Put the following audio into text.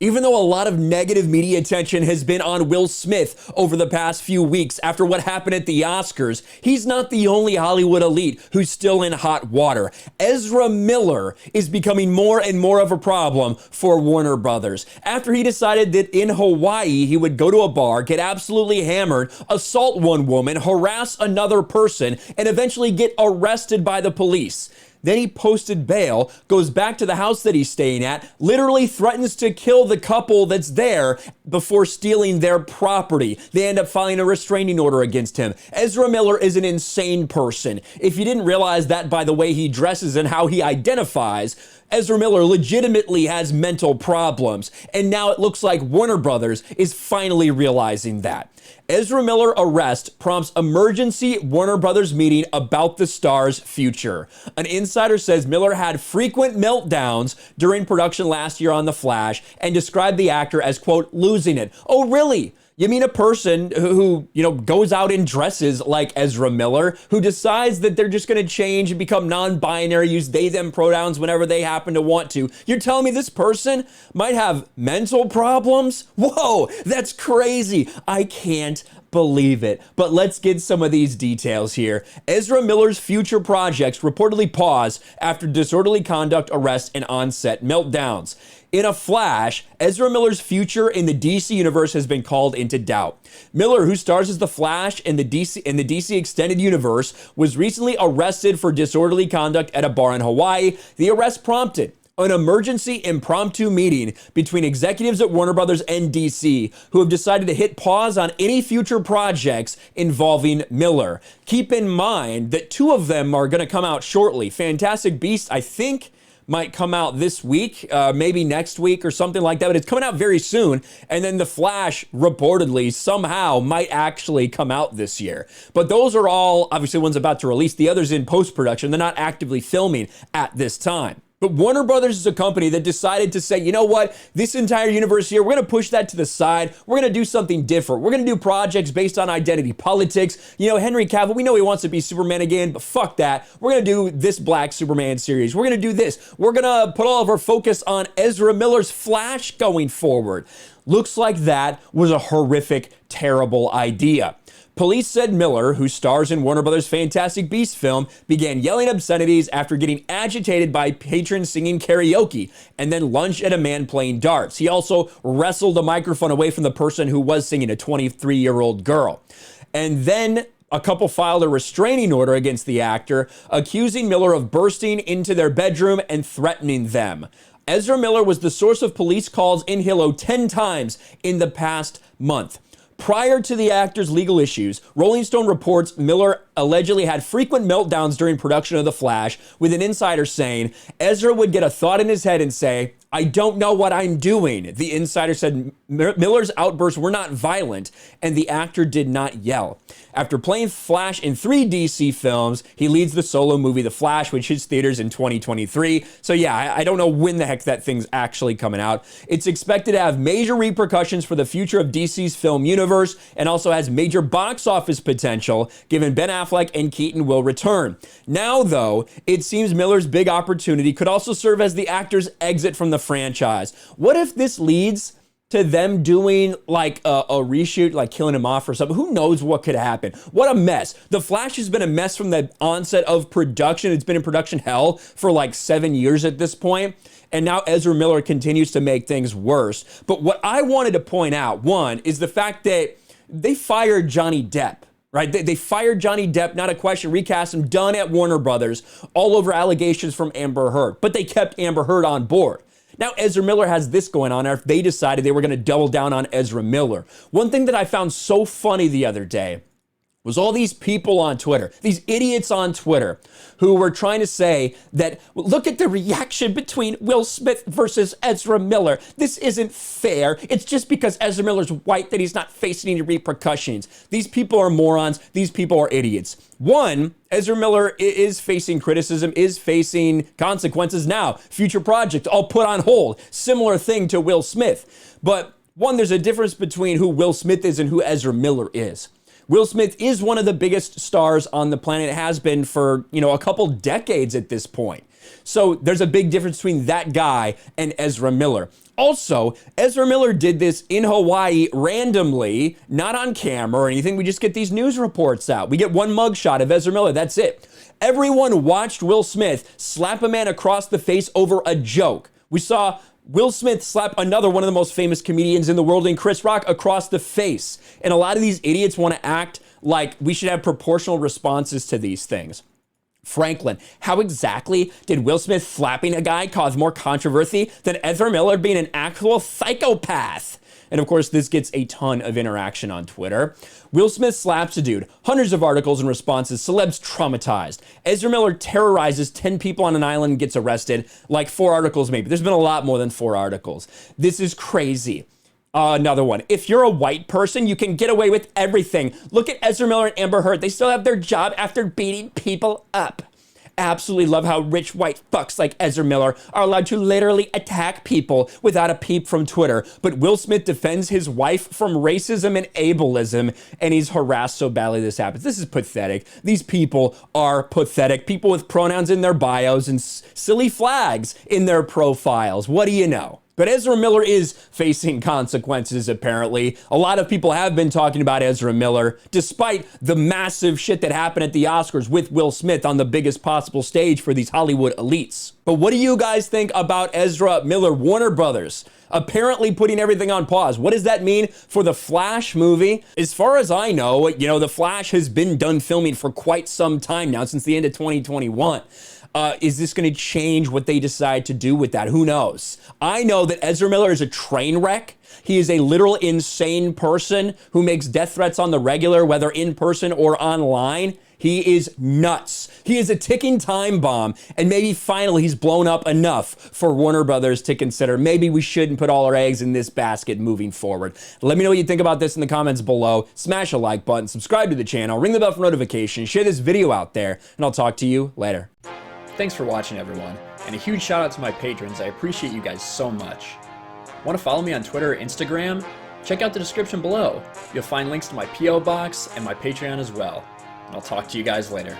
Even though a lot of negative media attention has been on Will Smith over the past few weeks after what happened at the Oscars, he's not the only Hollywood elite who's still in hot water. Ezra Miller is becoming more and more of a problem for Warner Brothers. After he decided that in Hawaii he would go to a bar, get absolutely hammered, assault one woman, harass another person, and eventually get arrested by the police. Then he posted bail, goes back to the house that he's staying at, literally threatens to kill the couple that's there before stealing their property. They end up filing a restraining order against him. Ezra Miller is an insane person. If you didn't realize that by the way he dresses and how he identifies, Ezra Miller legitimately has mental problems. And now it looks like Warner Brothers is finally realizing that. Ezra Miller arrest prompts emergency Warner Brothers meeting about the star's future. An insider says Miller had frequent meltdowns during production last year on The Flash and described the actor as, quote, losing it. Oh, really? You mean a person who, goes out in dresses like Ezra Miller, who decides that they're just going to change and become non-binary, use they, them pronouns whenever they happen to want to. You're telling me this person might have mental problems? Whoa, that's crazy. I can't believe it. But let's get some of these details here. Ezra Miller's future projects reportedly pause after disorderly conduct arrests and on-set meltdowns. In a flash, Ezra Miller's future in the DC universe has been called into doubt. Miller, who stars as the Flash in the DC Extended Universe, was recently arrested for disorderly conduct at a bar in Hawaii. The arrest prompted an emergency impromptu meeting between executives at Warner Brothers and DC, who have decided to hit pause on any future projects involving Miller. Keep in mind that two of them are going to come out shortly. Fantastic Beasts, I think, might come out this week, maybe next week or something like that, but it's coming out very soon. And then The Flash reportedly somehow might actually come out this year. But those are all obviously ones about to release. The others in post-production. They're not actively filming at this time. But Warner Brothers is a company that decided to say, you know what, this entire universe here, we're going to push that to the side. We're going to do something different. We're going to do projects based on identity politics. Henry Cavill, we know he wants to be Superman again, but fuck that. We're going to do this Black Superman series. We're going to do this. We're going to put all of our focus on Ezra Miller's Flash going forward. Looks like that was a horrific, terrible idea. Police said Miller, who stars in Warner Brothers' Fantastic Beasts film, began yelling obscenities after getting agitated by patrons singing karaoke and then lunged at a man playing darts. He also wrestled a microphone away from the person who was singing, a 23-year-old girl. And then a couple filed a restraining order against the actor, accusing Miller of bursting into their bedroom and threatening them. Ezra Miller was the source of police calls in Hilo 10 times in the past month. Prior to the actor's legal issues, Rolling Stone reports Miller allegedly had frequent meltdowns during production of The Flash, with an insider saying Ezra would get a thought in his head and say, I don't know what I'm doing. The insider said Miller's outbursts were not violent and the actor did not yell. After playing Flash in 3 DC films, he leads the solo movie The Flash, which hits theaters in 2023. So yeah, I don't know when the heck that thing's actually coming out. It's expected to have major repercussions for the future of DC's film universe and also has major box office potential, given Ben Affleck and Keaton will return. Now, though, it seems Miller's big opportunity could also serve as the actor's exit from the franchise. What if this leads to them doing like a reshoot, like killing him off or something? Who knows what could happen? What a mess. The Flash has been a mess from the onset of production. It's been in production hell for like 7 years at this point. And now Ezra Miller continues to make things worse. But what I wanted to point out, one, is the fact that they fired Johnny Depp. Right? They fired Johnny Depp, not a question, recast him, done at Warner Brothers, all over allegations from Amber Heard. But they kept Amber Heard on board. Now Ezra Miller has this going on, or if they decided they were going to double down on Ezra Miller. One thing that I found so funny the other day was all these people on Twitter, these idiots on Twitter, who were trying to say that, look at the reaction between Will Smith versus Ezra Miller. This isn't fair. It's just because Ezra Miller's white that he's not facing any repercussions. These people are morons. These people are idiots. One, Ezra Miller is facing criticism, is facing consequences now. Future project all put on hold. Similar thing to Will Smith. But one, there's a difference between who Will Smith is and who Ezra Miller is. Will Smith is one of the biggest stars on the planet, has been for, a couple decades at this point. So there's a big difference between that guy and Ezra Miller. Also, Ezra Miller did this in Hawaii randomly, not on camera or anything. We just get these news reports out. We get one mugshot of Ezra Miller. That's it. Everyone watched Will Smith slap a man across the face over a joke. We saw Will Smith slap another one of the most famous comedians in the world, in Chris Rock, across the face. And a lot of these idiots want to act like we should have proportional responses to these things. Franklin, how exactly did Will Smith flapping a guy cause more controversy than Ezra Miller being an actual psychopath? And of course, this gets a ton of interaction on Twitter. Will Smith slaps a dude. Hundreds of articles and responses. Celebs traumatized. Ezra Miller terrorizes 10 people on an island and gets arrested. Like 4 articles maybe. There's been a lot more than 4 articles. This is crazy. Another one. If you're a white person, you can get away with everything. Look at Ezra Miller and Amber Heard. They still have their job after beating people up. Absolutely love how rich white fucks like Ezra Miller are allowed to literally attack people without a peep from Twitter. But Will Smith defends his wife from racism and ableism, and he's harassed so badly this happens. This is pathetic. These people are pathetic. People with pronouns in their bios and silly flags in their profiles. What do you know? But Ezra Miller is facing consequences, apparently. A lot of people have been talking about Ezra Miller, despite the massive shit that happened at the Oscars with Will Smith on the biggest possible stage for these Hollywood elites. But what do you guys think about Ezra Miller? Warner Brothers apparently putting everything on pause. What does that mean for the Flash movie? As far as I know, the Flash has been done filming for quite some time now, since the end of 2021. Is this going to change what they decide to do with that? Who knows? I know that Ezra Miller is a train wreck. He is a literal insane person who makes death threats on the regular, whether in person or online. He is nuts. He is a ticking time bomb, and maybe finally he's blown up enough for Warner Brothers to consider maybe we shouldn't put all our eggs in this basket moving forward. Let me know what you think about this in the comments below. Smash a like button, subscribe to the channel, ring the bell for notifications, share this video out there, and I'll talk to you later. Thanks for watching, everyone, and a huge shout out to my patrons. I appreciate you guys so much. Want to follow me on Twitter or Instagram? Check out the description below. You'll find links to my P.O. box and my Patreon as well. And I'll talk to you guys later.